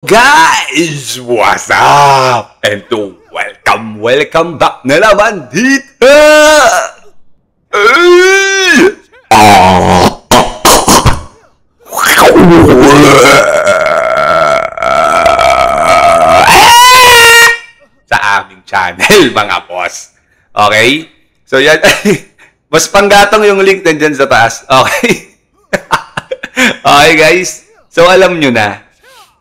Guys, what's up? And to welcome back na naman dito! Sa aming channel, mga boss. Okay? So yan, mas panggatong yung link nandyan sa taas. Okay? Okay, guys. So alam nyo na.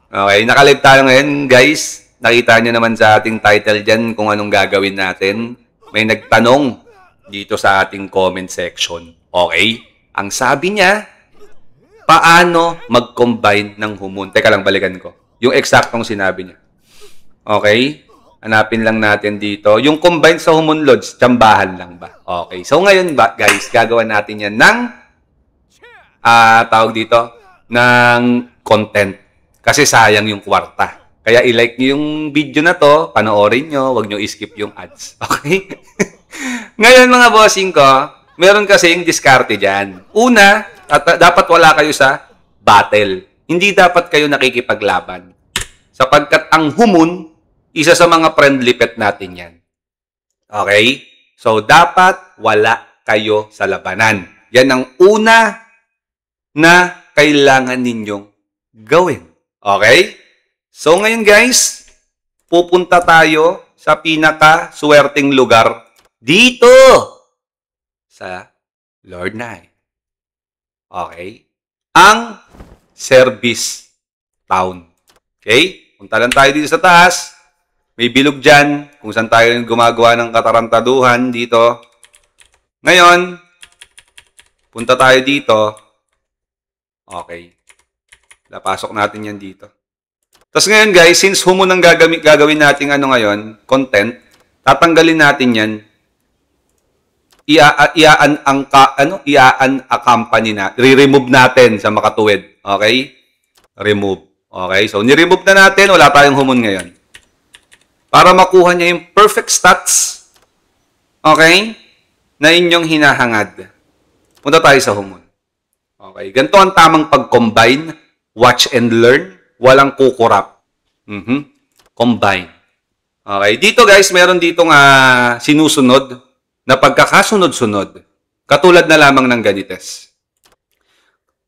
Okay, nakalive tayo ngayon, guys. Nakita nyo naman sa ating title dyan kung anong gagawin natin. May nagtanong dito sa ating comment section. Okay? Ang sabi niya, paano mag-combine ng humon? Teka lang, balikan ko. Yung eksaktong sinabi niya. Okay? Hanapin lang natin dito. Yung combine sa humon loads, tsambahan lang ba? Okay. So ngayon ba, guys, gagawa natin yan ng tawag dito, ng content. Kasi sayang yung kwarta. Kaya i-like nyo yung video na to, panoorin nyo, huwag nyo i-skip yung ads. Okay? Ngayon mga bossing ko, meron kasi yung diskarte dyan. Una, dapat wala kayo sa battle. Hindi dapat kayo nakikipaglaban. Sapagkat ang humon, isa sa mga friendly pet natin yan. Okay? So, dapat wala kayo sa labanan. Yan ang una na kailangan ninyong gawin. Okay? So ngayon guys, pupunta tayo sa pinaka-swerteng lugar dito sa Lord Nye. Okay? Ang Service Town. Okay? Punta lang tayo dito sa taas. May bilog dyan kung saan tayo gumagawa ng katarantaduhan dito. Ngayon, punta tayo dito. Okay. Napasok natin yan dito. Tapos ngayon guys, since humon ang gagawin natin ngayon, content, tatanggalin natin yan. I-accompany na. Re-remove natin sa makatuwid. Okay? Remove. Okay? So, ni-remove na natin. Wala tayong humon ngayon. Para makuha niya yung perfect stats. Okay? Na inyong hinahangad. Punta tayo sa humon. Okay? Ganito ang tamang pag-combine. Watch and learn. Walang kukurap. Combine. Okay. Dito guys, meron ditong sinusunod na pagkakasunod-sunod. Katulad na lamang ng ganites.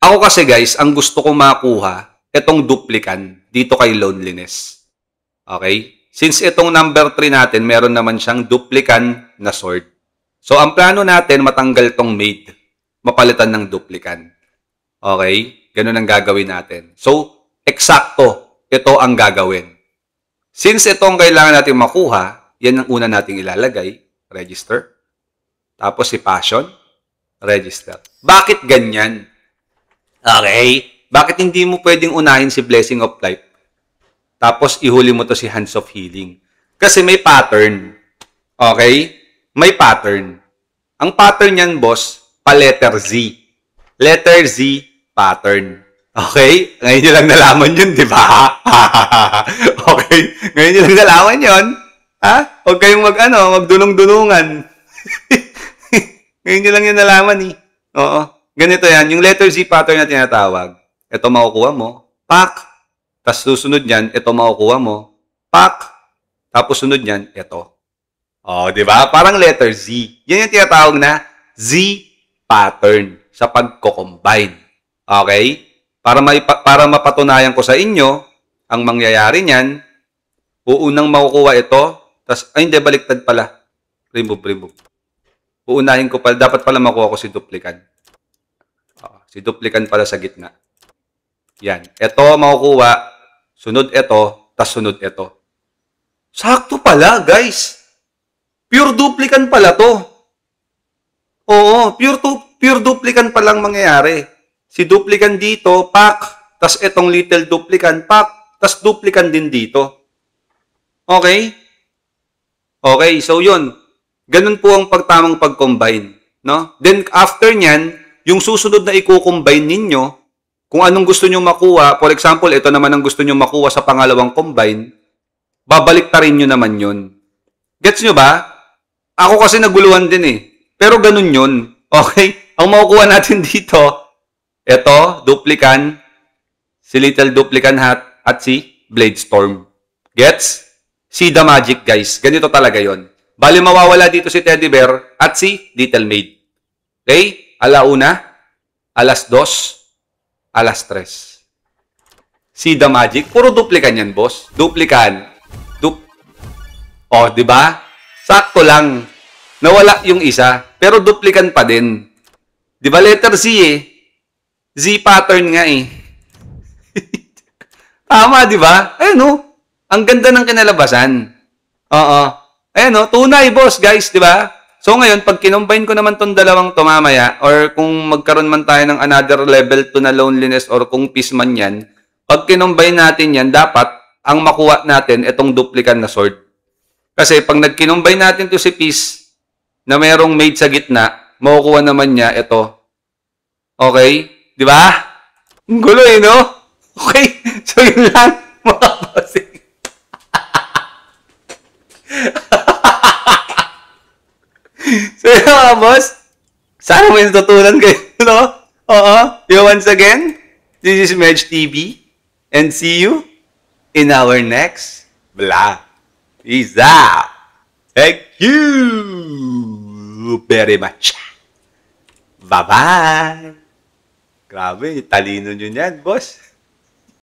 Ako kasi guys, ang gusto kong makuha, itong duplikan dito kay Loneliness. Okay. Since itong number 3 natin, meron naman siyang duplikan na sword. So, ang plano natin, matanggal tong maid. Mapalitan ng duplikan. Okay. Ganun ang gagawin natin. So, eksakto, ito ang gagawin. Since ito ang kailangan natin makuha, yan ang una nating ilalagay, register. Tapos si passion, register. Bakit ganyan? Okay? Bakit hindi mo pwedeng unahin si Blessing of Life? Tapos ihuli mo to si Hands of Healing. Kasi may pattern. Okay? May pattern. Ang pattern yan, boss, pa-letter Z. Letter Z, pattern. Okay? Ngayon nyo lang nalaman yun, di ba? Okay? Ngayon nyo lang nalaman yun. Ha? Huwag kayong magdunong-dunungan. Ngayon nyo lang yun nalaman eh. Oo. Ganito yan. Yung letter Z pattern na tinatawag. Ito makukuha mo. Pak. Tapos susunod yan, ito makukuha mo. Pak. Tapos sunod yan, ito. Oh, di ba? Parang letter Z. Yan yung tinatawag na Z pattern sa pagko-combine. Okay? Para mapatunayan ko sa inyo, ang mangyayari niyan, uunang makukuha ito, hindi, baliktad pala. Remove. Uunahin ko pala, dapat pala makuha ko si duplikan. Si duplikan pala sa gitna. Yan. Ito makukuha, sunod ito, tas sunod ito. Sakto pala, guys. Pure duplikan pala to. Oo, pure duplikan palang mangyayari. Si duplikan dito, pak, tas itong little duplikan, pak, tas duplikan din dito. Okay? Okay, so yun. Ganun po ang pagtamang pag-combine. No? Then after nyan, yung susunod na i-combine ninyo, kung anong gusto nyo makuha, for example, ito naman ang gusto nyo makuha sa pangalawang combine, babalik ta rin nyo naman yun. Gets nyo ba? Ako kasi naguluhan din eh. Pero ganun yun. Okay? Ang makukuha natin dito, ito, duplikan, si little duplikan hat, at si Blade Storm. Gets? See the magic, guys. Ganito talaga yon. Bali mawawala dito si Teddy Bear at si Little Maid. Okay? Alauna, alas 2, alas 3. See the magic? Puro duplikan yan, boss. Duplikan. Oh, di ba? Sakto lang. Nawala yung isa, pero duplikan pa din. Di ba letter Z eh? Z pattern nga eh. Tama, di ba? Ayun oh. Ang ganda ng kinalabasan. Oo. Ayun oh, tunay boss, guys, di ba? So ngayon, pag kinombine ko naman tong dalawang to mamaya, or kung magkaroon man tayo ng another level 2 na loneliness, or kung peace man yan, pag kinombine natin yan, dapat ang makuha natin itong duplikan na sword. Kasi pag nag-kinombine natin to si peace, na mayroong maid sa gitna, makukuha naman niya ito. Okay? Di ba? Ang gulo eh, no? Okay? So yun lang, mga bossing. So yun mga boss, sana may natutunan kayo, no? Oo. Once again, this is Medj TV, and see you in our next vlog. Peace out. Thank you very much. Bye-bye. Grabe, talino nyo yan, boss.